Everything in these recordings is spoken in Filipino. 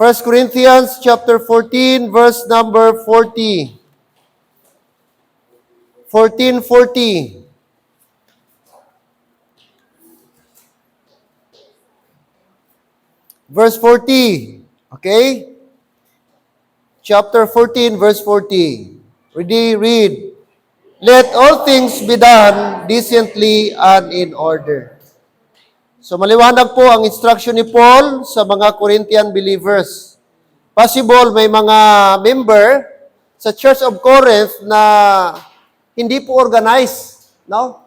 1 Corinthians chapter 14, verse number 40. 14:40. Verse 40. Okay? Chapter 14, verse 40. Read. Let all things be done decently and in order. So maliwanag po ang instruction ni Paul sa mga Corinthian believers. Possible may mga member sa Church of Corinth na hindi po organized, no?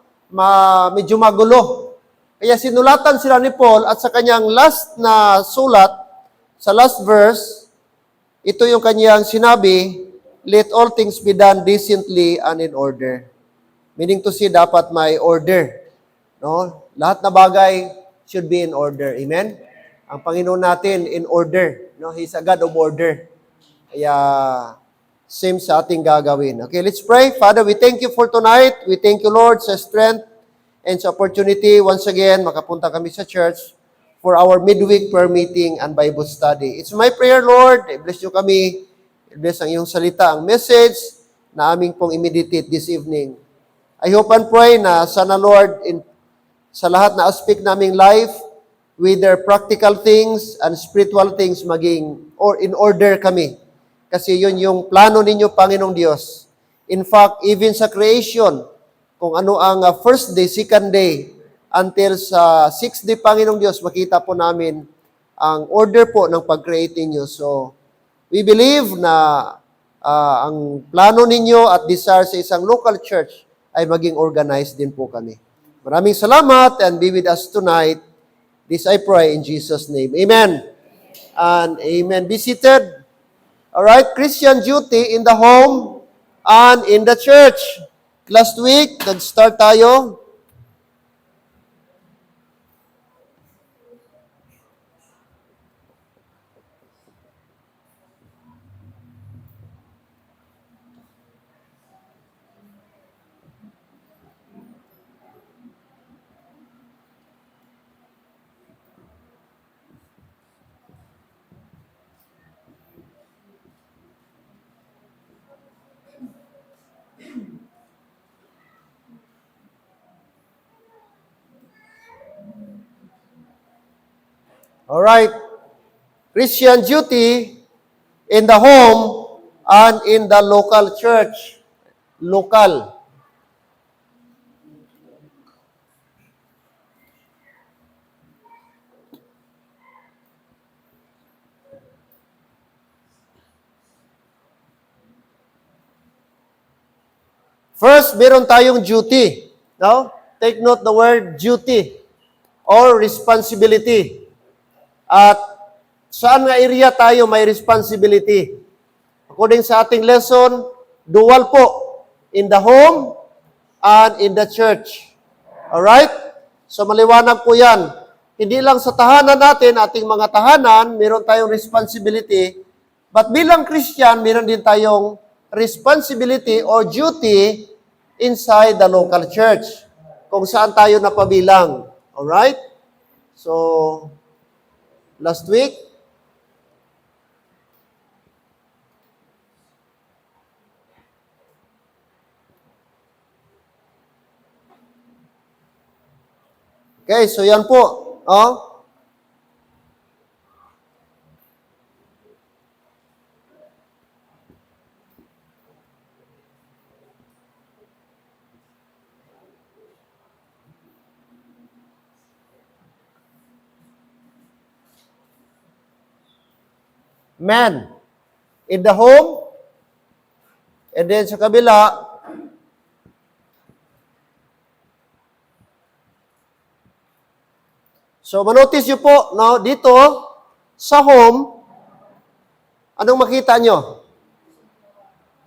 Medyo magulo. Kaya sinulatan sila ni Paul at sa kanyang last na sulat, sa last verse, ito yung kanyang sinabi, let all things be done decently and in order. Meaning to say, dapat may order. No? Lahat na bagay should be in order. Amen? Ang Panginoon natin, in order. No? He's a God of order. Kaya, same sa ating gagawin. Okay, let's pray. Father, we thank you for tonight. We thank you, Lord, sa strength and sa opportunity. Once again, makapunta kami sa church for our midweek prayer meeting and Bible study. It's my prayer, Lord. I-bless nyo kami. I-bless ang iyong salita, ang message na aming pong i-meditate this evening. I hope and pray na sana, Lord, sa lahat na aspect naming life, whether practical things and spiritual things maging or in order kami. Kasi yun yung plano ninyo, Panginoong Diyos. In fact, even sa creation, kung ano ang first day, second day, until sa sixth day, Panginoong Diyos, makita po namin ang order po ng pag-create ninyo. So, we believe na ang plano ninyo at desire sa isang local church ay maging organized din po kami. Maraming salamat and be with us tonight. This I pray in Jesus' name. Amen. And amen. Be seated. Alright, Christian duty in the home and in the church. Last week, nag-start tayo. Alright, Christian duty in the home and in the local church. Local. First, meron tayong duty. No? Take note the word duty or responsibility. At saan nga area tayo may responsibility? According sa ating lesson, dual po. In the home and in the church. Alright? So maliwanag po yan. Hindi lang sa tahanan natin, ating mga tahanan, meron tayong responsibility. But bilang Christian, meron din tayong responsibility or duty inside the local church. Kung saan tayo napabilang. Alright? So, last week, okay, so yan po. Oh. Man, in the home, and then sa kabila, so manotice nyo po, no, dito, sa home, anong makita nyo?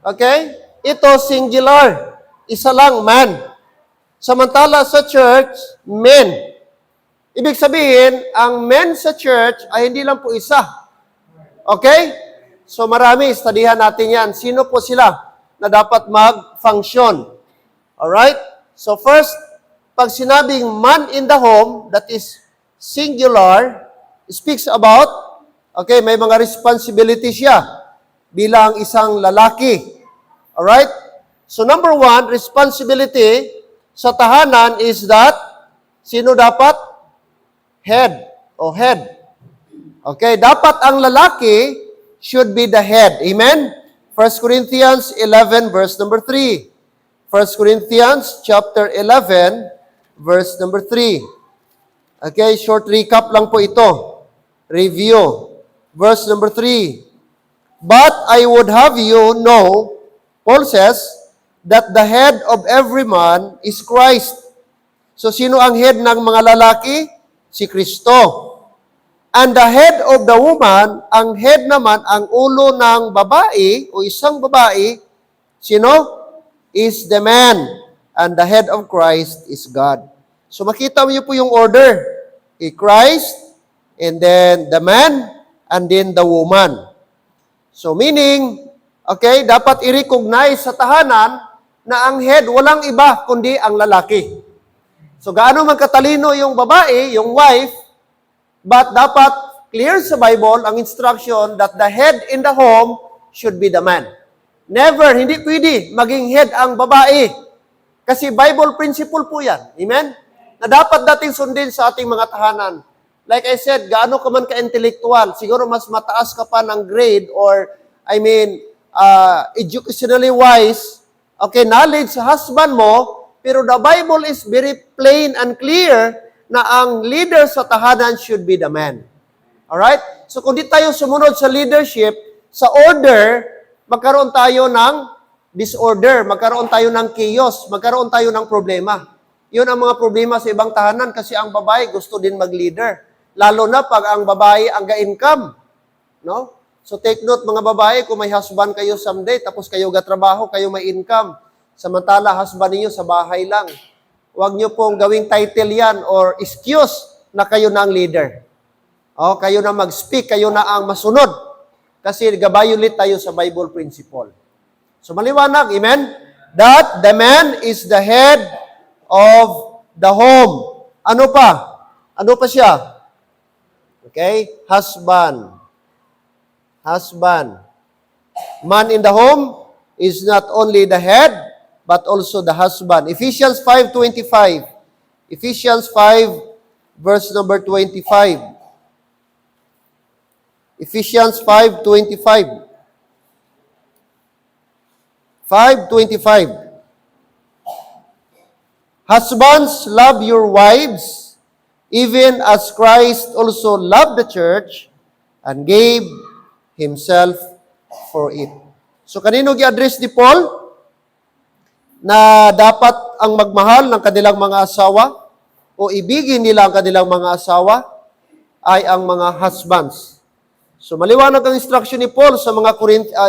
Okay? Ito, singular. Isa lang, man. Samantala sa church, men. Ibig sabihin, ang men sa church ay hindi lang po isa. Okay? So marami, studihan natin yan. Sino po sila na dapat mag-function? Alright? So first, pag sinabing man in the home, that is singular, speaks about Okay, may mga responsibility siya bilang isang lalaki. Alright? So number one, responsibility sa tahanan is that, sino dapat? Head o head. Okay, dapat ang lalaki should be the head. Amen? 1 Corinthians 11 verse number 3. 1 Corinthians chapter 11 verse number 3. Okay, short recap lang po ito. Review. Verse number 3. But I would have you know, Paul says, that the head of every man is Christ. So sino ang head ng mga lalaki? Si Kristo. And the head of the woman, ang head naman, ang ulo ng babae o isang babae, sino? Is the man. And the head of Christ is God. So makita mo po yung order. Christ, and then the man, and then the woman. So meaning, okay, dapat i-recognize sa tahanan na ang head walang iba kundi ang lalaki. So gaano man katalino yung babae, yung wife, but dapat clear sa Bible ang instruction that the head in the home should be the man. Never, hindi pwede maging head ang babae. Kasi Bible principle po yan. Amen? Na dapat dating sundin sa ating mga tahanan. Like I said, gaano ka man ka-intellectual, siguro mas mataas ka pa ng grade or, educationally wise, okay, knowledge sa husband mo, pero the Bible is very plain and clear na ang leader sa tahanan should be the man. Alright? So kung di tayo sumunod sa leadership, sa order, magkaroon tayo ng disorder, magkaroon tayo ng chaos, magkaroon tayo ng problema. Yun ang mga problema sa ibang tahanan kasi ang babae gusto din mag-leader. Lalo na pag ang babae ang ga-income. No? So take note mga babae, kung may husband kayo someday, tapos kayo gatrabaho, kayo may income. Samantala, husband niyo sa bahay lang. Huwag niyo pong gawing title yan or excuse na kayo na ang leader. O, kayo na mag-speak, kayo na ang masunod. Kasi gabayulit tayo sa Bible principle. So maliwanag, amen? That the man is the head of the home. Ano pa? Ano pa siya? Okay? Husband. Husband. Man in the home is not only the head, but also the husband. Ephesians 5:25. Ephesians 5, verse number 25. Ephesians 5:25. 5:25. Husbands, love your wives, even as Christ also loved the church and gave Himself for it. So kanino gi-address ni Paul? Na dapat ang magmahal ng kanilang mga asawa o ibigin nila ang kanilang mga asawa ay ang mga husbands. So maliwanag ang instruction ni Paul sa mga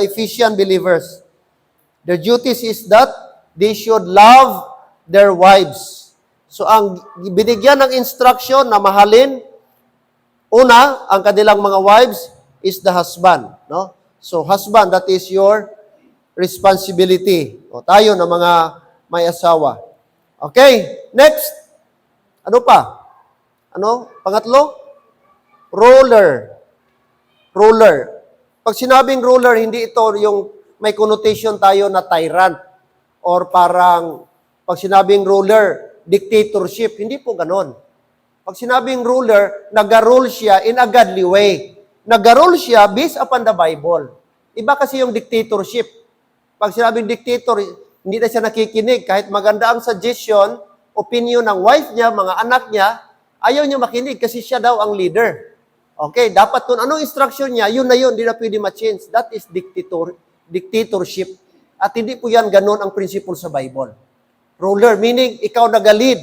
Ephesian believers. Their duties is that they should love their wives. So ang binigyan ng instruction na mahalin, una, ang kanilang mga wives is the husband. No? So husband, that is your responsibility. O tayo na mga may asawa. Okay, next. Ano pa? Ano? Pangatlo? Ruler. Ruler. Pag sinabing ruler, hindi ito yung may connotation tayo na tyrant or parang pag sinabing ruler, dictatorship. Hindi po ganon. Pag sinabing ruler, nag-rule siya in a godly way. Nag-rule siya based upon the Bible. Iba kasi yung dictatorship. Pag sinabing dictator, hindi na siya nakikinig. Kahit maganda ang suggestion, opinion ng wife niya, mga anak niya, ayaw niya makinig kasi siya daw ang leader. Okay, dapat kung anong instruction niya, yun na yun, hindi na pwede ma-change. That is dictatorship. At hindi po yan ganun ang principle sa Bible. Ruler, meaning ikaw nag-lead.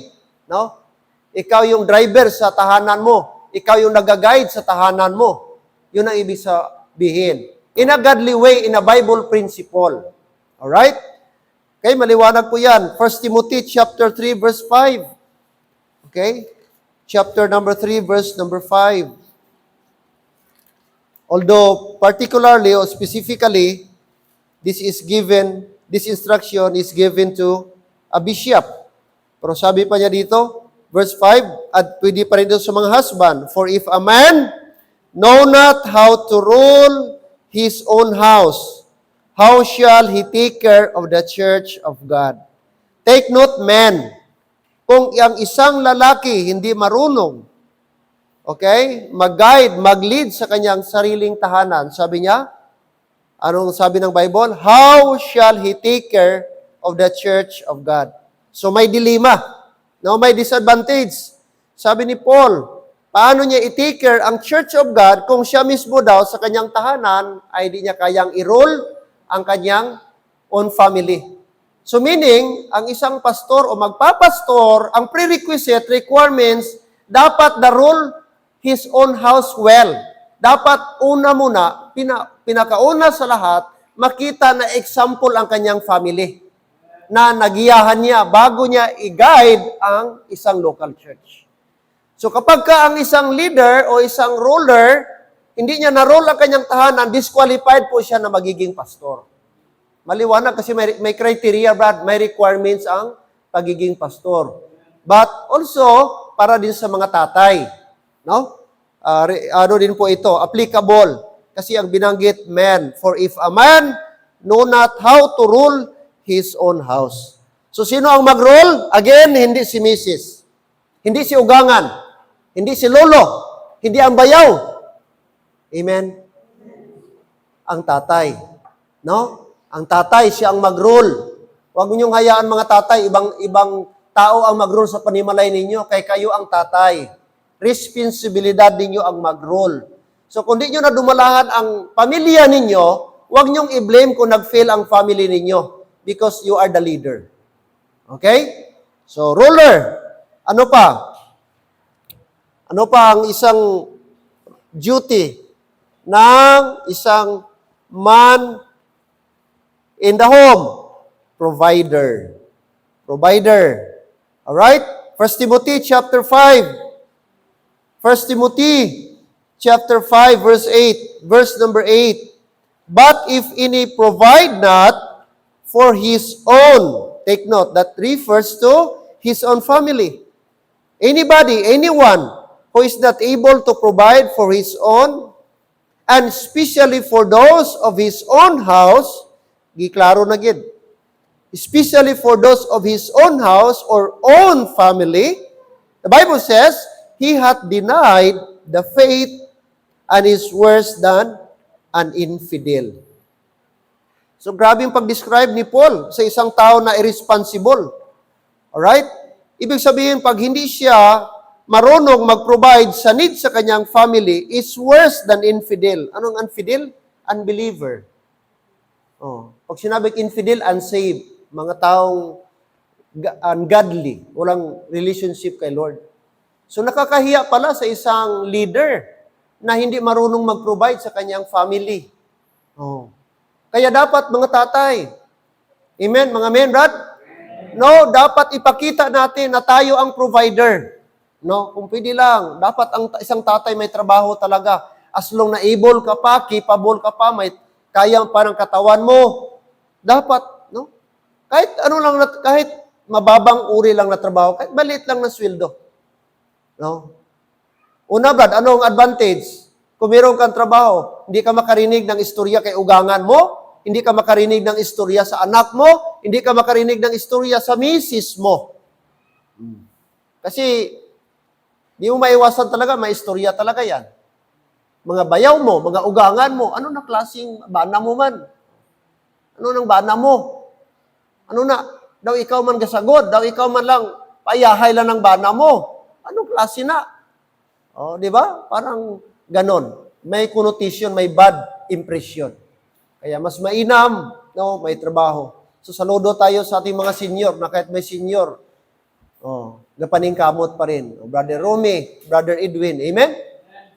No? Ikaw yung driver sa tahanan mo. Ikaw yung nag-guide sa tahanan mo. Yun ang ibig sabihin. In a godly way, in a Bible principle. Alright? Okay, maliwanag po yan. 1 Timothy chapter 3, verse 5. Okay? Chapter number 3, verse number 5. Although particularly or specifically, this instruction is given to a bishop. Pero sabi pa niya dito, verse 5, at pwede pa rin doon sa mga husband, for if a man know not how to rule his own house, how shall he take care of the church of God? Take note, men, kung ang isang lalaki hindi marunong, okay, mag-guide, mag-lead sa kanyang sariling tahanan, sabi niya, anong sabi ng Bible? How shall he take care of the church of God? So may dilema, no? May disadvantage. Sabi ni Paul, paano niya i-take care ang church of God kung siya mismo daw sa kanyang tahanan ay di niya kayang i-rule ang kanyang own family. So meaning, ang isang pastor o magpapastor, ang prerequisite requirements, dapat rule his own house well. Dapat una muna, pinakauna sa lahat, makita na example ang kanyang family na nagiyahan niya bago niya i-guide ang isang local church. So kapag ka ang isang leader o isang ruler, hindi niya na-rule ang kanyang tahanan, disqualified po siya na magiging pastor. Maliwanag kasi may criteria, Brad, may requirements ang pagiging pastor. But also, para din sa mga tatay. No? Ano din po ito, applicable. Kasi ang binanggit, man. For if a man know not how to rule his own house. So sino ang mag-rule? Again, hindi si Mrs. Hindi si ugangan. Hindi si lolo. Hindi ang bayaw. Amen? Ang tatay. No? Ang tatay, siya ang mag-rule. Huwag niyong hayaan mga tatay, ibang tao ang mag-rule sa panimalay ninyo, kay kayo ang tatay. Responsibilidad ninyo ang mag-rule. So kung di nyo na dumalahan ang pamilya ninyo, huwag niyong i-blame kung nag-fail ang family ninyo because you are the leader. Okay? So, ruler. Ano pa? Ano pa ang isang duty ng isang man in the home? Provider. Provider. Alright? 1 Timothy chapter 5. 1 Timothy chapter 5 verse 8. Verse number 8. But if any provide not for his own, take note, that refers to his own family. Anybody, anyone who is not able to provide for his own, and especially for those of his own house, giklaro na gid. Especially for those of his own house or own family, the Bible says, he hath denied the faith and is worse than an infidel. So grabe yung pag-describe ni Paul sa isang tao na irresponsible. Alright? Ibig sabihin, pag hindi siya marunong mag-provide sa needs sa kanyang family, is worse than infidel. Anong infidel? Unbeliever. Oh. Pag sinabing infidel, unsaved. Mga taong ungodly. Walang relationship kay Lord. So nakakahiya pala sa isang leader na hindi marunong mag-provide sa kanyang family. Oh. Kaya dapat mga tatay, amen, mga men, Brad? No, dapat ipakita natin na tayo ang provider. No, kung pwede lang, dapat ang isang tatay may trabaho talaga. As long na able ka pa, capable ka pa, may kaya pa ng katawan mo, dapat, no? Kahit ano lang, kahit mababang uri lang na trabaho, kahit maliit lang na sweldo. No? Una, Brad, anong advantage? Kung meron kang trabaho, hindi ka makarinig ng istorya kay ugangan mo, hindi ka makarinig ng istorya sa anak mo, hindi ka makarinig ng istorya sa misis mo. Kasi, di mo maiwasan talaga, may istorya talaga yan. Mga bayaw mo, mga ugangan mo, ano na klaseng bana mo man? Ano nang bana mo? Ano na? Daw ikaw man gasagod, daw ikaw man lang payahay lang ng bana mo. Anong klase na? Oh, di ba? Parang ganon. May connotation, may bad impression. Kaya mas mainam, no, may trabaho. So saludo tayo sa ating mga senior, na kahit may senior, gapaning kamot pa rin. Brother Romy, Brother Edwin, amen?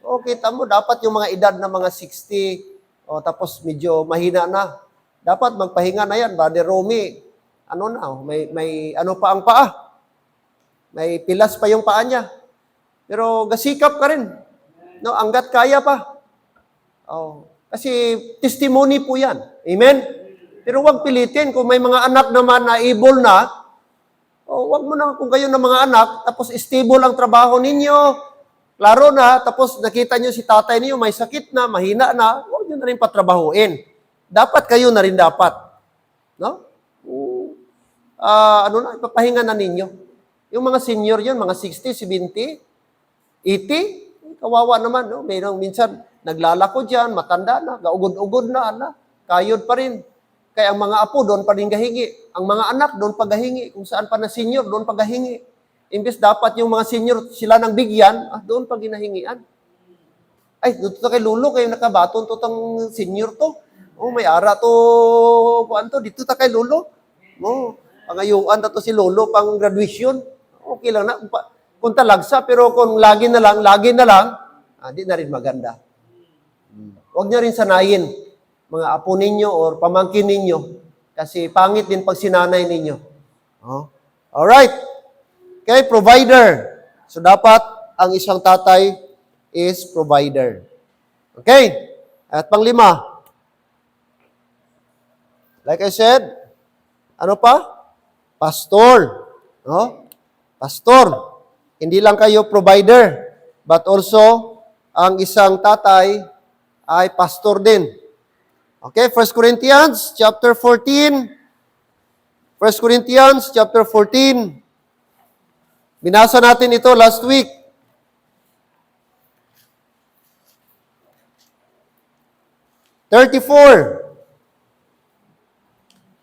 Okay, tamo, dapat yung mga edad na mga 60, tapos medyo mahina na. Dapat magpahinga na yan, Brother Romy. Ano na, may ano pa ang paa. May pilas pa yung paa niya. Pero gasikap ka rin. No, hanggat kaya pa. Kasi testimony po yan. Amen? Pero huwag pilitin. Kung may mga anak naman na able na, huwag mo na kung kayo ng mga anak, tapos stable ang trabaho ninyo, Klaro na, tapos nakita nyo si tatay niyo may sakit na, mahina na, huwag nyo na rin patrabahuin. Dapat kayo na rin dapat. No? Ipapahinga na ninyo. Yung mga senior yun, mga 60, 70, 80, kawawa naman. No? Mayroong minsan, naglalako dyan, matanda na, gaugod-ugod na, kayod pa rin. Kaya ang mga apo doon pa rin gahingi. Ang mga anak doon pa gahingi. Kung saan pa na senior, doon pa gahingi. Imbes dapat yung mga senior sila nang bigyan, doon pa ginahingian. Ay, dito kay Lolo, kayo nakabaton to tang senior to. May ara to, kuan to, dito ta kay Lolo. Pangayuan na to si Lolo pang graduation. Okay lang na. Kung talagsa, pero kung lagi na lang, di na rin maganda. Huwag nyo rin sanayin, mga apo ninyo or pamangkin ninyo, kasi pangit din pag sinanay ninyo. Alright. Okay, provider. So, dapat ang isang tatay is provider. Okay? At panglima, like I said, ano pa? Pastor. No? Pastor. Hindi lang kayo provider, but also, ang isang tatay ay pastor din. Okay, 1 Corinthians chapter 14. 1 Corinthians chapter 14. Binasa natin ito last week.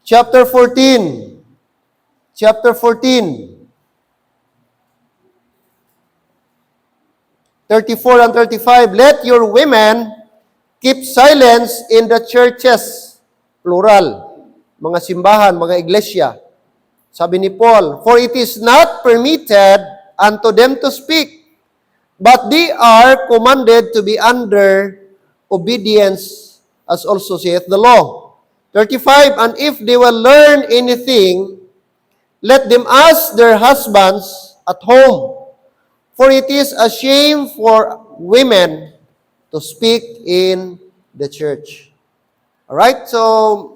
Chapter 14. Chapter 14. 34 and 35. Let your women keep silence in the churches. Plural. Mga simbahan, mga iglesia. Sabi ni Paul, for it is not permitted unto them to speak, but they are commanded to be under obedience, as also saith the law. 35, and if they will learn anything, let them ask their husbands at home, for it is a shame for women to speak in the church. Alright, so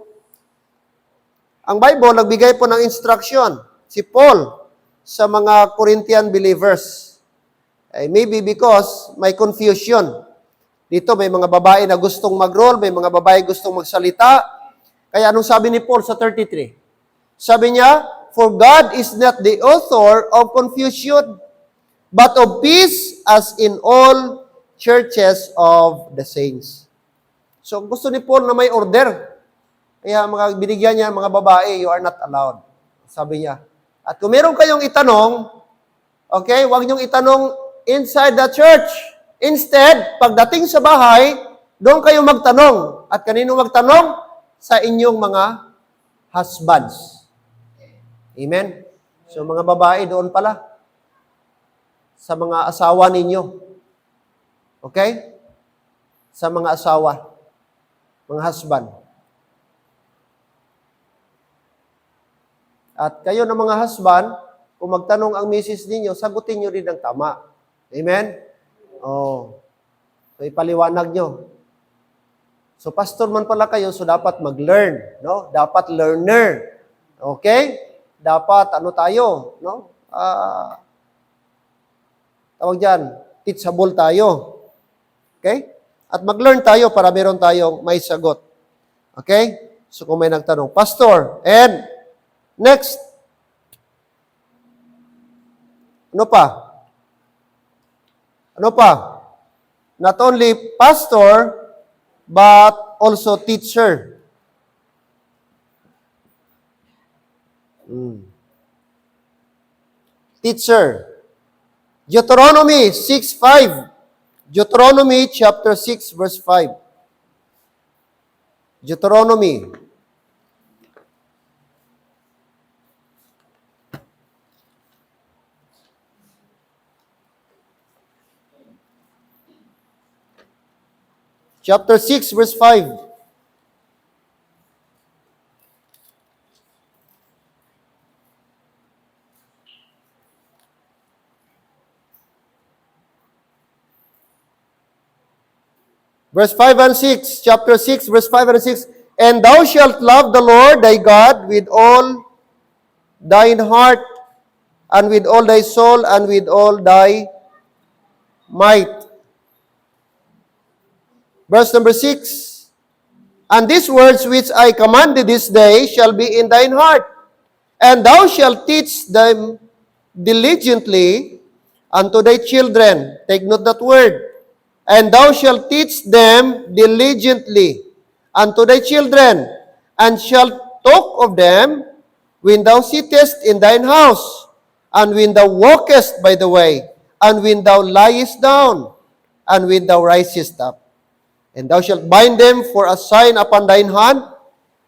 ang Bible, nagbigay po ng instruction, si Paul, sa mga Corinthian believers. Maybe because may confusion. Dito may mga babae na gustong mag-roll, may mga babae gustong magsalita. Kaya anong sabi ni Paul sa 33? Sabi niya, for God is not the author of confusion, but of peace as in all churches of the saints. So gusto ni Paul na may order. Kaya mga binigyan niya, mga babae, you are not allowed. Sabi niya. At kung meron kayong itanong, okay, huwag niyong itanong inside the church. Instead, pagdating sa bahay, doon kayo magtanong. At kanino magtanong? Sa inyong mga husbands. Amen? So mga babae, doon pala. Sa mga asawa ninyo. Okay? Sa mga asawa. Mga husband. At kayo ng mga husband, kung magtanong ang misis ninyo, sagutin nyo rin ng tama. Amen? So ipaliwanag nyo. So pastor man pala kayo, so dapat mag-learn. No? Dapat learner. Okay? Dapat tayo? No? Tawag dyan, teachable tayo. Okay? At mag-learn tayo para meron tayong may sagot. Okay? So kung may nagtanong, pastor, and next. Ano pa? Not only pastor, but also teacher. Teacher. Deuteronomy 6:5. Deuteronomy chapter 6 verse 5. Deuteronomy. Chapter 6 verse 5. Verse 5 and 6, chapter 6, verse 5 and 6, and thou shalt love the Lord thy God with all thine heart, and with all thy soul, and with all thy might. Verse number 6. And these words which I command thee this day shall be in thine heart, and thou shalt teach them diligently unto thy children. Take note that word. And thou shalt teach them diligently unto thy children, and shalt talk of them when thou sittest in thine house, and when thou walkest by the way, and when thou liest down, and when thou risest up. And thou shalt bind them for a sign upon thine hand,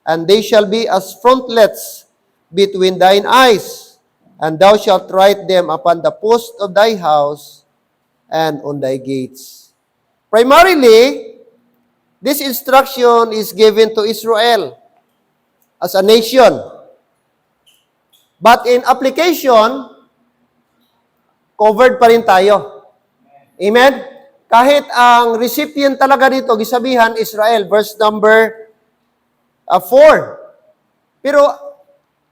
and they shall be as frontlets between thine eyes, and thou shalt write them upon the post of thy house and on thy gates. Primarily, this instruction is given to Israel as a nation. But in application, covered pa rin tayo. Amen? Kahit ang recipient talaga dito, gisabihan, Israel, verse number 4. Pero,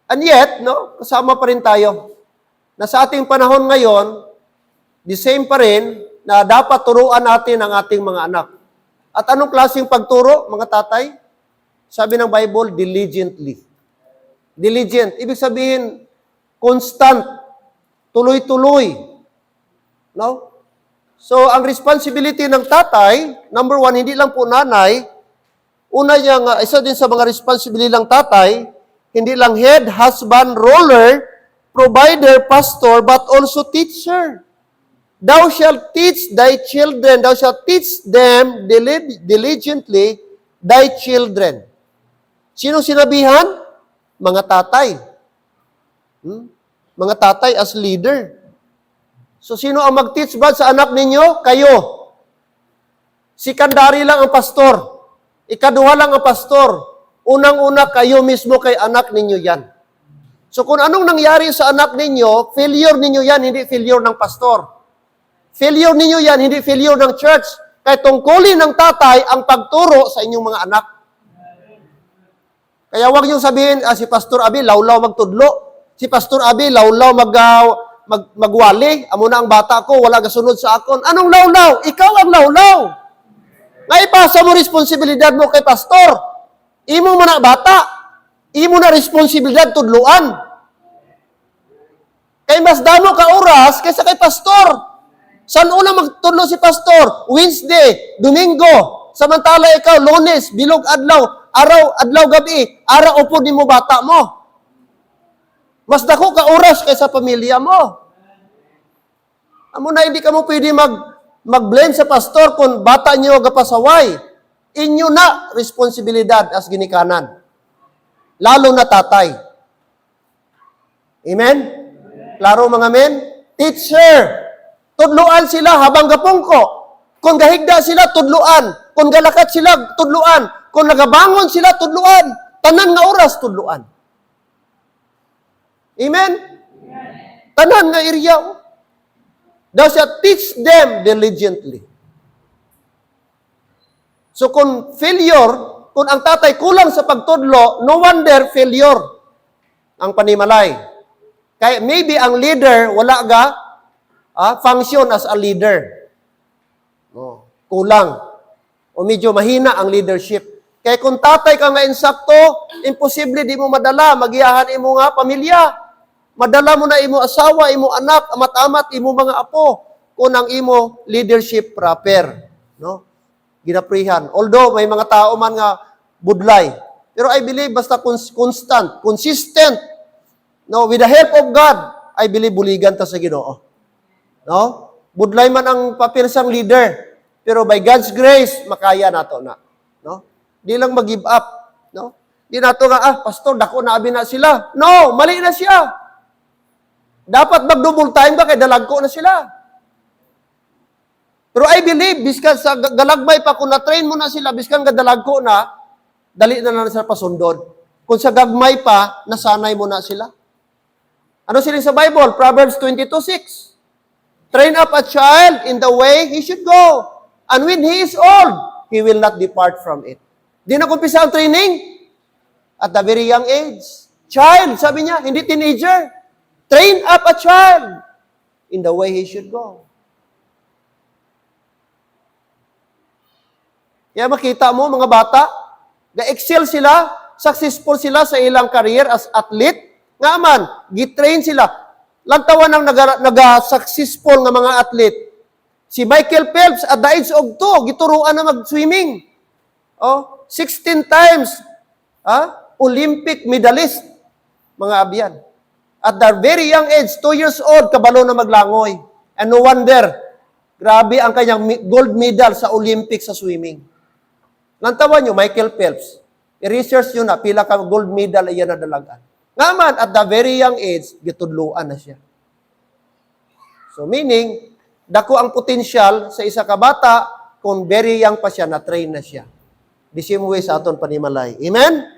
and yet, no, kasama pa rin tayo. Na sa ating panahon ngayon, the same pa rin, na dapat turuan natin ang ating mga anak. At anong klaseng pagturo, mga tatay? Sabi ng Bible, diligently. Diligent. Ibig sabihin, constant. Tuloy-tuloy. No? So, ang responsibility ng tatay, number 1, hindi lang po nanay, una niyang, isa din sa mga responsibility ng tatay, hindi lang head, husband, ruler, provider, pastor, but also teacher. Thou shalt teach thy children, thou shalt teach them diligently thy children. Sino sinabihan? Mga tatay. Mga tatay as leader. So, sino ang mag-teach ba sa anak ninyo? Kayo. Sekondary lang ang pastor. Ikaduha lang ang pastor. Unang-una, kayo mismo kay anak ninyo yan. So, kung anong nangyari sa anak ninyo, failure ninyo yan, hindi failure ng pastor. Failure ninyo yan, hindi failure ng church. Kaya tungkulin ng tatay ang pagturo sa inyong mga anak. Kaya huwag niyong sabihin, si Pastor Abi, lawlaw magtudlo. Si Pastor Abi, lawlaw magwali. Amo na ang bata ko, wala kasunod sa akon. Anong lawlaw? Ikaw ang lawlaw. Naipasa mo responsibilidad mo kay pastor. Imo mo na bata. Imo na responsibilidad tudluan. Kay mas damo ka oras kaysa kay pastor. Saan una magtudlo si pastor? Wednesday, Domingo. Samantala ikaw, Lunes, bilog adlaw, araw, adlaw gabi, araw upo ni mo bata mo. Mas dako ka oras kaysa pamilya mo. Amo na hindi ka mo pwede mag-blame sa pastor kung bata niyo gapasaway. Inyo na responsibilidad as ginikanan. Lalo na tatay. Amen? Klaro mga men? Teacher. Tudluan sila habang gapungko. Kung gahigda sila, tudluan. Kung galakat sila, tudluan. Kung nagabangon sila, tudluan. Tanan nga oras, tudluan. Amen? Tanan nga area. Thou shalt teach them diligently. So kung failure, kung ang tatay kulang sa pagtudlo, no wonder failure ang panimalay. Kaya maybe ang leader, wala ga, function as a leader. Kulang. O medyo mahina ang leadership. Kaya kung tatay ka nga insakto, imposible di mo madala, magiyahan imo nga pamilya. Madala mo na imo asawa, imo anak, amat-amat, imo mga apo, kung ang imo leadership proper. No? Ginaprihan. Although may mga tao man nga budlay. Pero I believe basta constant, consistent, no, with the help of God, I believe buligan ta sa Ginoo. No? Budlay man ang papirsang leader, pero by God's grace makaya nato na. No? Di lang mag-give up, no? Di nato nga pastor dako na abi na sila. No, mali na siya. Dapat mag-double time ba kay dalagko na sila. Pero I believe biskan sa galagmay pa kung na-train mo na sila biskan gadalagko na dali na sila pasundod. Kung sa gagmay pa nasanay mo na sila. Ano sila sa Bible? Proverbs 22:6. Train up a child in the way he should go. And when he is old, he will not depart from it. Di na kumpisa ang training? At the very young age. Child, sabi niya, hindi teenager. Train up a child in the way he should go. Kaya makita mo, mga bata, ga-excel sila, successful sila sa ilang career as athlete. Nga man, gitrain sila. Lantawan ang naga-successful nga mga athlete. Si Michael Phelps, at the age of 2, gituruan na mag-swimming. 16 times Olympic medalist, mga abyan. At the very young age, 2 years old, kabalo na maglangoy. And no wonder, grabe ang kanyang gold medal sa Olympics sa swimming. Lantawan nyo, Michael Phelps, i-research nyo na, pila ka gold medal ay yan nadalagan. Ngaman, at the very young age, gitudluan na siya. So meaning, dako ang potensyal sa isa ka bata, kung very young pa siya, na-train na siya. The same way sa aton panimalay. Amen?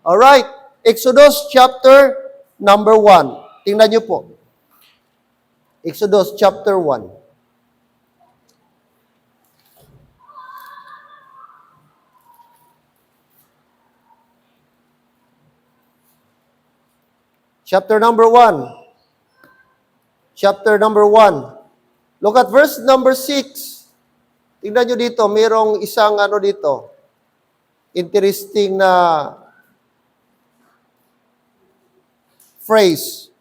Alright. Exodus chapter number 1. Tingnan nyo po. Exodus chapter 1. Chapter number 1. Chapter number 1. Look at verse number 6. Tingnan nyo dito, mayroong isang dito. Interesting na phrase.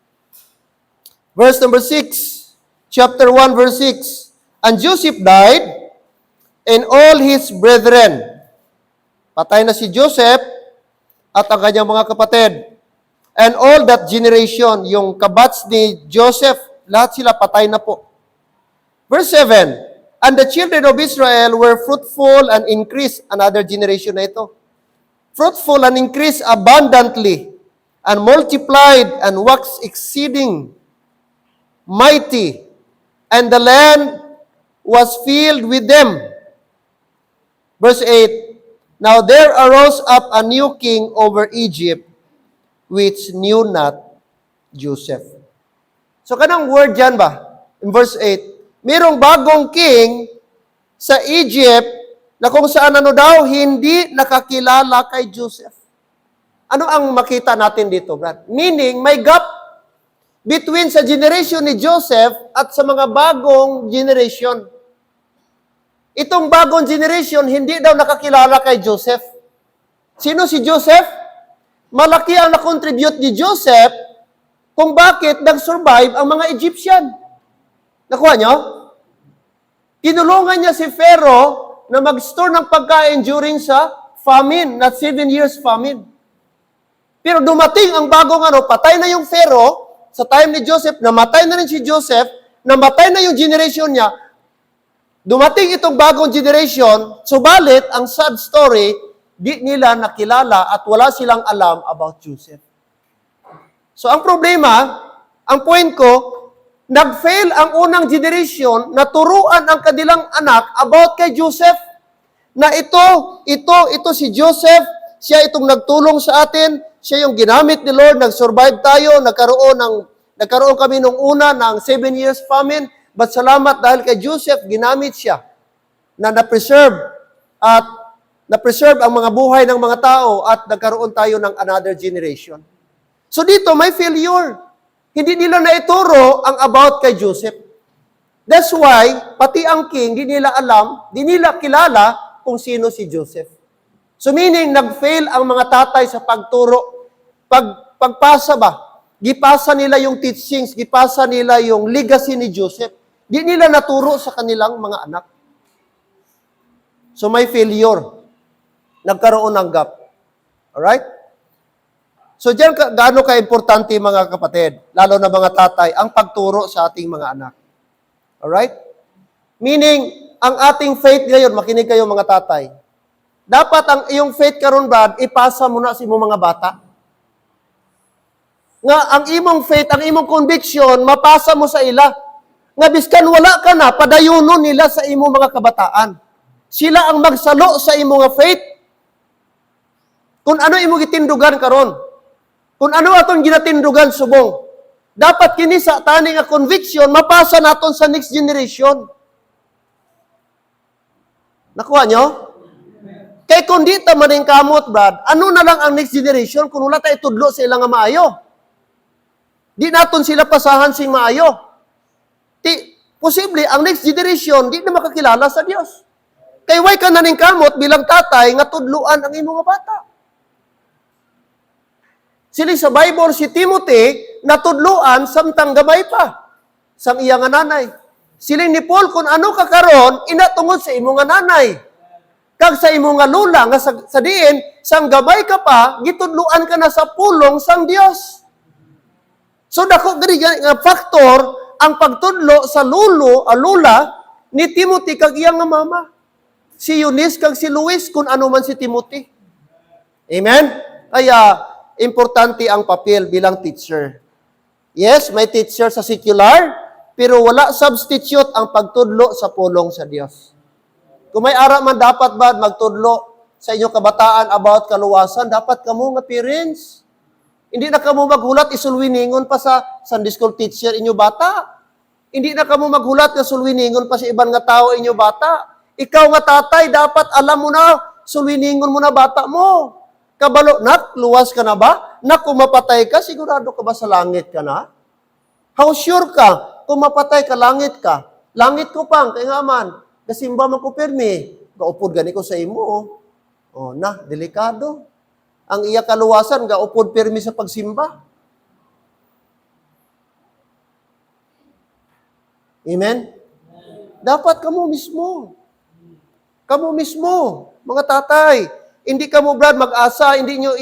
Verse number 6. Chapter 1, verse 6. And Joseph died, and all his brethren. Patay na si Joseph at ang kanyang mga kapatid. And all that generation, yung kabats ni Joseph, lahat sila patay na po. Verse 7, and the children of Israel were fruitful and increased. Another generation na ito. Fruitful and increased abundantly, and multiplied and waxed exceeding mighty, and the land was filled with them. Verse 8, now there arose up a new king over Egypt, which knew not Joseph. So kanang word dyan ba? In verse 8, mayroong bagong king sa Egypt na kung saan daw, hindi nakakilala kay Joseph. Ano ang makita natin dito, Brad? Meaning, may gap between sa generation ni Joseph at sa mga bagong generation. Itong bagong generation, hindi daw nakakilala kay Joseph. Sino si Joseph? Malaki ang na-contribute ni Joseph kung bakit nag-survive ang mga Egyptian. Nakuha nyo? Kinulungan niya si Pharaoh na mag-store ng pagkain during sa famine, not 7 years famine. Pero dumating ang bagong patay na yung Pharaoh, sa time ni Joseph, namatay na rin si Joseph, namatay na yung generation niya, dumating itong bagong generation, subalit, ang sad story, di nila nakilala at wala silang alam about Joseph. So, ang problema, ang point ko, nag-fail ang unang generation na turuan ang kanilang anak about kay Joseph. Na ito si Joseph, siya itong nagtulong sa atin, siya yung ginamit ni Lord, nag-survive tayo, nagkaroon kami nung una ng 7 years famine, but salamat dahil kay Joseph, ginamit siya na na-preserve ang mga buhay ng mga tao at nagkaroon tayo ng another generation. So dito, may failure. Hindi nila naituro ang about kay Joseph. That's why, pati ang king, di nila alam, di nila kilala kung sino si Joseph. So meaning, nag-fail ang mga tatay sa pagturo. Pagpasa ba? Gipasa nila yung teachings, gipasa nila yung legacy ni Joseph. Di nila naturo sa kanilang mga anak. So may failure. Nagkaroon ng gap. Alright? So diyan gaano ka-importante mga kapatid, lalo na mga tatay, ang pagturo sa ating mga anak. Alright? Meaning, ang ating faith ngayon, makinig kayo mga tatay, dapat ang iyong faith karon Brad, ipasa mo na sa imong mga bata. Nga ang imong faith, ang imong conviction, mapasa mo sa ila. Nga biskan wala ka na, padayunon nila sa imong mga kabataan. Sila ang magsalo sa imong mga faith. Kung ano imong gitindugan karon, kung ano aton ginatindugan subong, dapat kini sa tani nga conviction mapasa naton sa next generation. Nakuha nyo? Kay kung di ta maning kamot, Brad, ano na lang ang next generation kung wala tayo tudlo sa ilang nga maayo? Di naton sila pasahan sing maayo. Posible, ang next generation, di na makakilala sa Diyos. Kay way ka naning kamot bilang tatay nga tudluan ang imong nga bata. Sili sa Bible si Timothy natudluan samtang gamay pa sang iya nga nanay. Siling ni Paul kung ano ka karon inatungod sa imong nga nanay. Kag sa imong nga lula nga sa diin sang gamay ka pa gitudluan ka na sa pulong sang Dios. So dako gani nga factor ang pagtudlo sa lula ni Timothy kag iya nga mama. Si Eunice kag si Luis kung ano man si Timothy. Amen? Kaya, importante ang papel bilang teacher. Yes, may teacher sa secular, pero wala substitute ang pagtudlo sa pulong sa Dios. Kung may ara man dapat ba magtudlo sa inyong kabataan about kaluwasan, dapat kamo nga parents. Hindi na kamo maghulat isulwiningon pa sa Sunday school teacher inyo bata. Hindi na kamo maghulat nga sulwiningon pa sa ibang nga tao inyo bata. Ikaw nga tatay, dapat alam mo na, sulwiningon mo na bata mo. Kabalo, nak, luwas ka na ba? Nak, kung mapatay ka, sigurado ka ba sa langit ka na? How sure ka? Kung mapatay ka, langit ka. Langit ko pang, kaya nga man, kasimba man ko pirmi. Gaupod gani ko sa imo. Oh, na, delikado. Ang iya kaluwasan, gaupod pirmi sa pagsimba. Amen? Dapat kamo mismo. Kamo mismo, mga tatay. Hindi kamo brad mag-asa, hindi nyo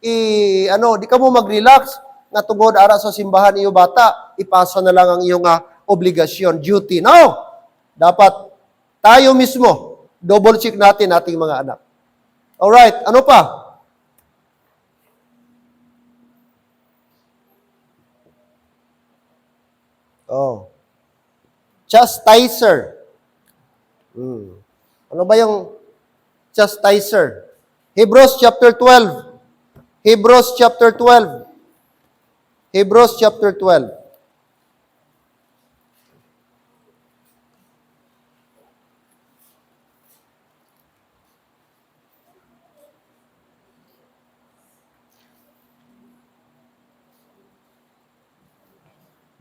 di kamo mag-relax nga tungod ara sa simbahan iyo bata, ipasa na lang ang iyong obligasyon, duty. No. Dapat tayo mismo double check natin ating mga anak. All right, ano pa? Oh. Chastiser. Ano ba yung chastiser? Hebrews chapter 12. Hebrews chapter 12. Hebrews chapter 12.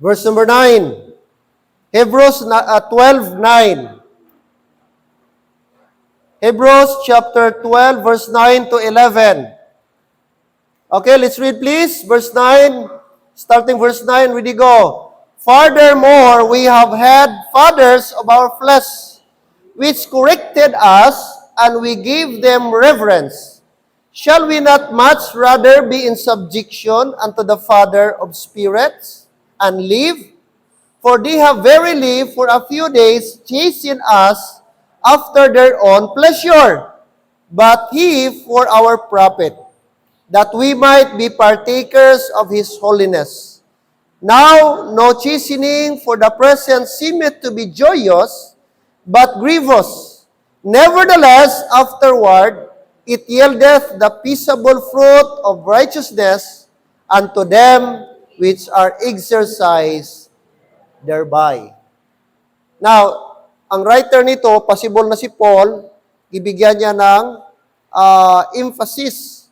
Verse number 9. Hebrews 12:9. Hebrews chapter 12, verse 9 to 11. Okay, let's read please. Verse 9, starting verse 9, ready go. Furthermore, we have had fathers of our flesh, which corrected us, and we gave them reverence. Shall we not much rather be in subjection unto the Father of spirits, and live? For they have verily for a few days chastened us after their own pleasure, but He for our profit, that we might be partakers of His holiness. Now, no chastening for the present seemeth to be joyous, but grievous. Nevertheless, afterward, it yieldeth the peaceable fruit of righteousness unto them which are exercised thereby. Now, ang writer nito, possible na si Paul, ibigyan niya ng emphasis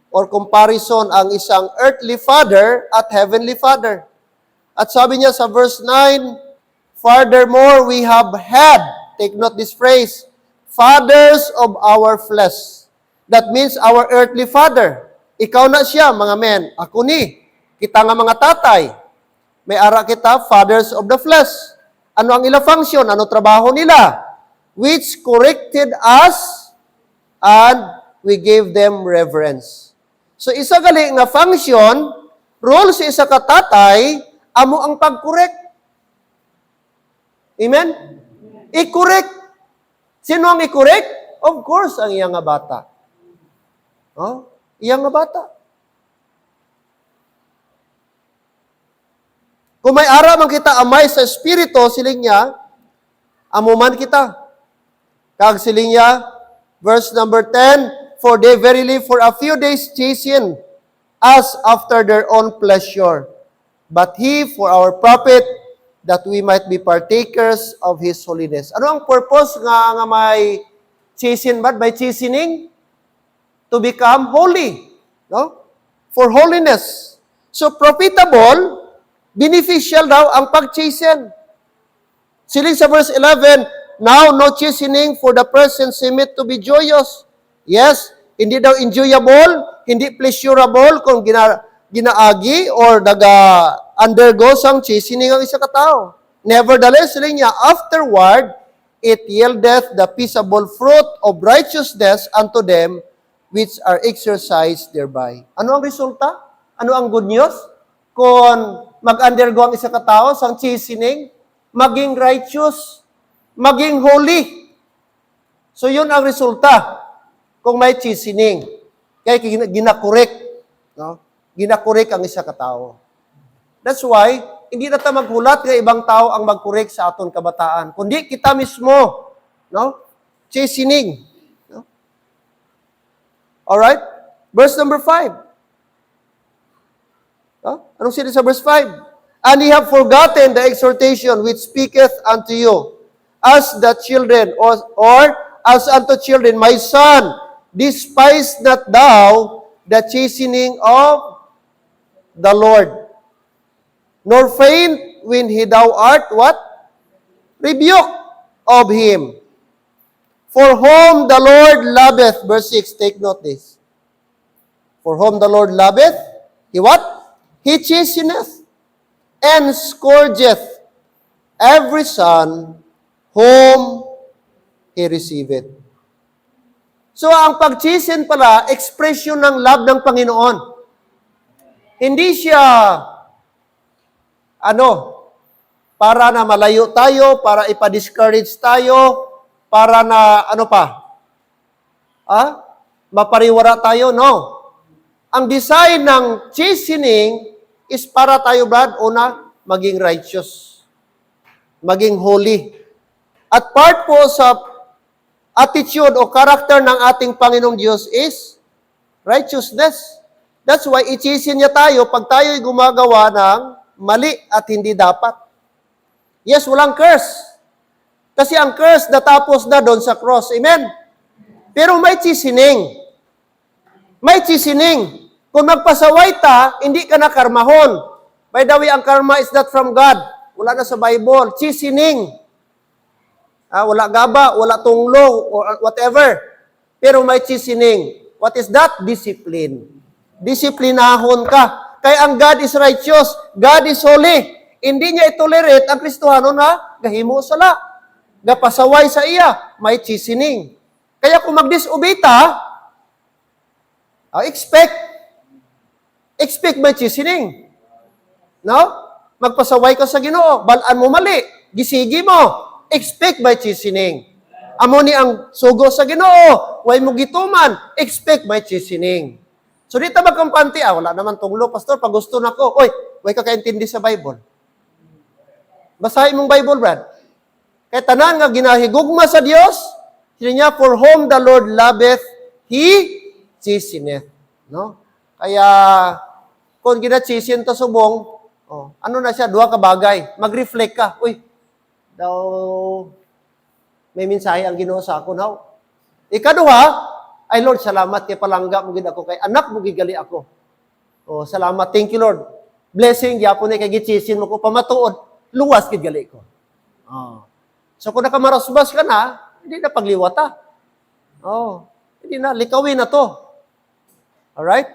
or comparison ang isang earthly father at heavenly father. At sabi niya sa verse 9, furthermore, we have had, take note this phrase, fathers of our flesh. That means our earthly father. Ikaw na siya, mga men. Ako ni. Kita nga mga tatay. May ara kita, fathers of the flesh. Ano ang ila function? Ano trabaho nila? Which corrected us and we gave them reverence. So isa gali nga function, role sa isa ka tatay, amo ang pag-correct. Amen? I-correct. Sino ang i-correct? Of course, ang iyang nga bata. Oh, iyang nga bata. Kung may ara man kita amay sa espiritu, siling niya, amuman kita. Kag siling niya, verse number 10, for they verily for a few days chasten us after their own pleasure, but He for our profit, that we might be partakers of His holiness. Ano ang purpose nga may chasten ba? May chastening? To become holy. No? For holiness. So, profitable, beneficial daw ang pag-chasten. Siling sa verse 11, Now, no chastening for the person seemeth to be joyous. Yes, hindi daw enjoyable, hindi pleasurable kung ginaagi or undergo sang chastening ang isa ka tao. Nevertheless, sila niya, afterward, it yieldeth the peaceable fruit of righteousness unto them which are exercised thereby. Ano ang resulta? Ano ang good news? Kung mag-undergo ang isa ka tao sang chastening, maging righteous, maging holy. So yun ang resulta kung may chastening. Kaya ginakorek, no? Ginakorek ang isa ka tao. That's why, hindi na ta maghulat nga ibang tao ang magkorek sa aton kabataan. Kundi kita mismo, no? Chastening. No? Alright? Verse number 5. No? Anong sinabi sa verse 5? And ye have forgotten the exhortation which speaketh unto you, as the children, or as unto children, my son, despise not thou the chastening of the Lord, nor faint when thou art what? Rebuke of him. For whom the Lord loveth, verse 6, take note this. For whom the Lord loveth, he what? He chasteneth and scourgeth every son whom he receiveth. So, ang pag-chasten pala, expression ng love ng Panginoon. Hindi siya para na malayo tayo, para ipa-discourage tayo, para na, mapariwara tayo, no. Ang design ng chastening is para tayo, Brad, una, maging righteous, maging holy. At part po sa attitude o character ng ating Panginoong Diyos is righteousness. That's why i-chasten niya tayo pag tayo'y gumagawa ng mali at hindi dapat. Yes, walang curse. Kasi ang curse natapos na doon sa cross. Amen? Pero may chastening. May chastening. Kung magpasaway ta, hindi ka na karmahon. By the way, ang karma is not from God. Wala na sa Bible. Chastening. Wala gaba, wala tunglo, or whatever. Pero may chastening. What is that? Discipline. Disiplinahon ka. Kaya ang God is righteous. God is holy. Hindi niya itolerate ang Kristohano na gahimo sala. Gapasaway sa iya. May chastening. Kaya kung mag-disobey ta, expect may chastening. No? Magpasaway ka sa Ginoo, balaan mo mali, gisigi mo, expect may chastening. Amo ni ang sugo sa Ginoo, way mo gituman, expect may chastening. So dito magkampante, wala naman tunglo, pastor, pag gusto na ko, way ka kaintindi sa Bible. Basahin mong Bible, Brad. Kaya tanan nga ginahigugma sa Dios, sila niya, for whom the Lord loveth, He chasteneth. No? Kaya, kung gina-chasten to subong, ano na siya, duha ka bagay. Mag-reflect ka. Daw, may mensahe ang Ginoo sa ako now. Ikaduha, ay Lord, salamat kay palangga mo gid ako, kay anak mo gigali ako. Salamat, thank you Lord. Blessing, yapon kay gichasten mo ko, pamatuod, luwas gid gali ko. So kung nakamarasbas ka na, hindi na pagliwata. Hindi na, likawin na to. Alright?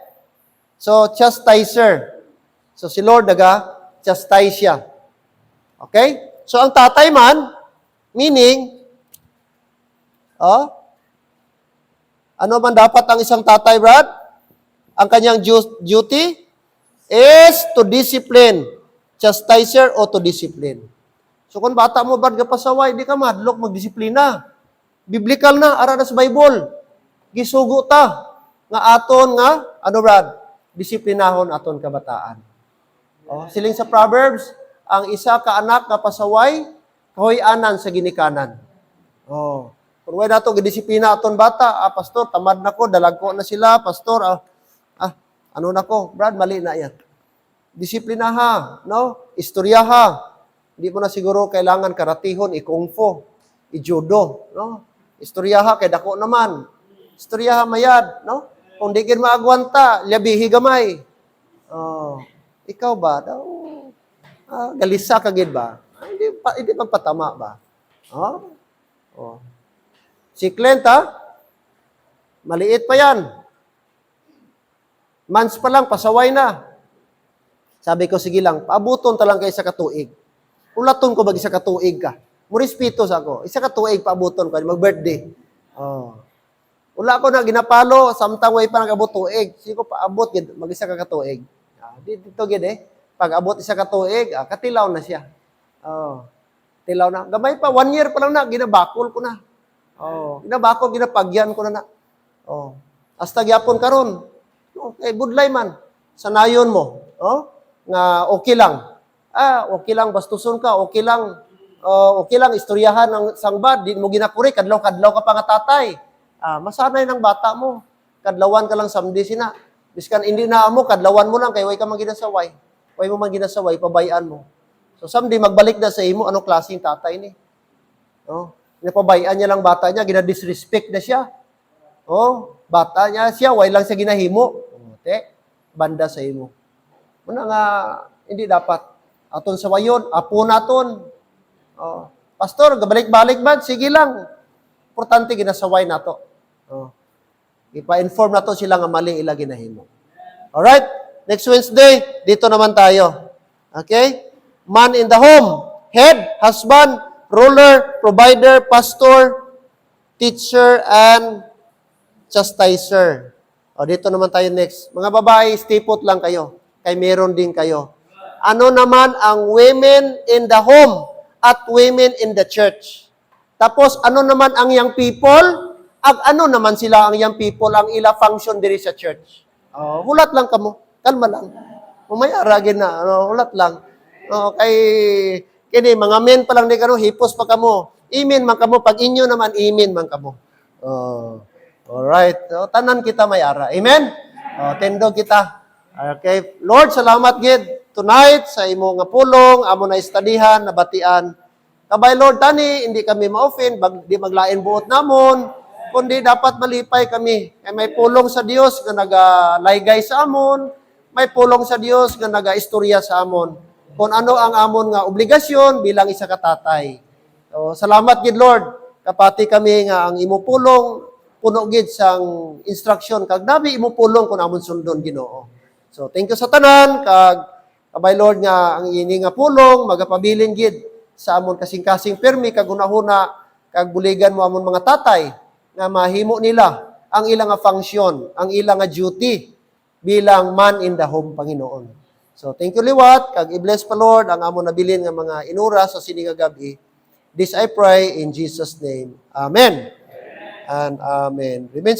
So, chastiser. So, si Lord chastise siya. Okay? So, ang tatay man, meaning, ano man dapat ang isang tatay, Brad? Ang kanyang duty is to discipline. Chastiser o to discipline. So, kung bata mo, Brad, kapasaway, di ka madlok magdisiplina. Biblical na, ara na sa Bible. Gisugo ta. Nga aton nga, Brad? Disiplinahon aton kabataan. Siling sa Proverbs, ang isa ka anak nga pasaway, kahoy-anan sa ginikanan. Kung wala nato gidisiplina aton bata, pastor, tamad na ko, dalag ko na sila, pastor, Brad, mali na yan. Disiplina ha, no? Istorya ha. Hindi mo na siguro kailangan karatihon, i-kung fu, i-judo, no? Istorya ha, kay dako naman. Istorya ha, mayad, no? Kung di kin maagwanta, liabihi gamay. Ikaw ba? Galisa ka gid ba? Hindi pagpatama ba? Oh. Si Clint, ha? Maliit pa yan. Months pa lang, pasaway na. Sabi ko, sige lang, paabuton talang kay isa katuig. Ulaton ko mag isa katuig ka. Murespeto sa ako. Isa katuig, paabuton ko, mag-birthday. Oh. Wala ko na ginapalo, samtang way pa nag-abot tuig. Sige ko, paabot, mag-isa ka katuig. Dito gid pag abot isa katuig, katilaw na siya. Oh. Tilaw na. Gamay pa, 1 year pa lang na, ginabakol ko na. Oh. Ginabakol, ginapagyan ko na na. Oh. Hasta gyapon karon. Okay, budlay man. Sanayon mo. Oh? Nga okay lang. Okay lang, bastuson ka, okay lang. Okay lang, istoryahan ng sangbad, di mo ginakuri, kadlaw-kadlaw ka pa nga tatay. Masanay ng bata mo. Kadlawan ka lang samdi sina. Biskan hindi na mo, kadlawan mo lang, kay way ka maginasaway. Way mo maginasaway, pabayaan mo. So samdi, magbalik na sa imo, anong klaseng tatay ni? Oh, napabayaan niya lang bata niya, ginadisrespect na siya. Oh, bata niya siya, way lang siya ginahimo. Banda sa imo. Muna nga, hindi dapat. Aton sa wayon, apo naton. Oh, pastor, gabalik-balik man, sige lang. Importante ginasaway nato. Oh. Ipa-inform nato sila nga mali ila ginahimo. Alright? Next Wednesday, dito naman tayo. Okay? Man in the home, head, husband, ruler, provider, pastor, teacher, and chastiser. O, dito naman tayo next. Mga babae, stay put lang kayo. Kay meron din kayo. Ano naman ang women in the home at women in the church? Tapos, ano naman ang young people? Ano naman sila ang young people, ang ila function diri sa church? Hulat lang kamo. Kalma lang. Umaya ragin na. Hulat lang. Kini, mga men pa lang di kano, hipos pa kamo. Imin man kamo. Pag inyo naman, imin man kamo. Alright. So, tanan kita may ara. Amen? Tendo kita. Okay. Lord, salamat gid tonight sa imo nga pulong, amo na istadihan, nabatian. Kabay Lord, tani, hindi kami ma-offend, di maglain buot namon, kundi dapat malipay kami. May pulong sa Dios nga nagalaygay sa amon, may pulong sa Dios nga naga-istorya sa amon. Kung ano ang amon nga obligasyon bilang isa ka tatay. So, salamat gid Lord, kapati kami nga ang imo pulong, puno gid sang instruction, kag nabi imo pulong kung amon sundon Ginoo. So, thank you sa tanan, kabay Lord nga ang ini nga pulong, magapabilin gid sa amon kasing-kasing permi, kag hunahuna, kag buligan mo amon mga tatay, nga mahimo nila ang ilang nga function, ang ilang nga duty, bilang man in the home, Panginoon. So, thank you liwat, kag i-bless pa Lord, ang amon nabilin nga mga inura sa sining nga gabi. This I pray in Jesus' name. Amen. And amen. Remain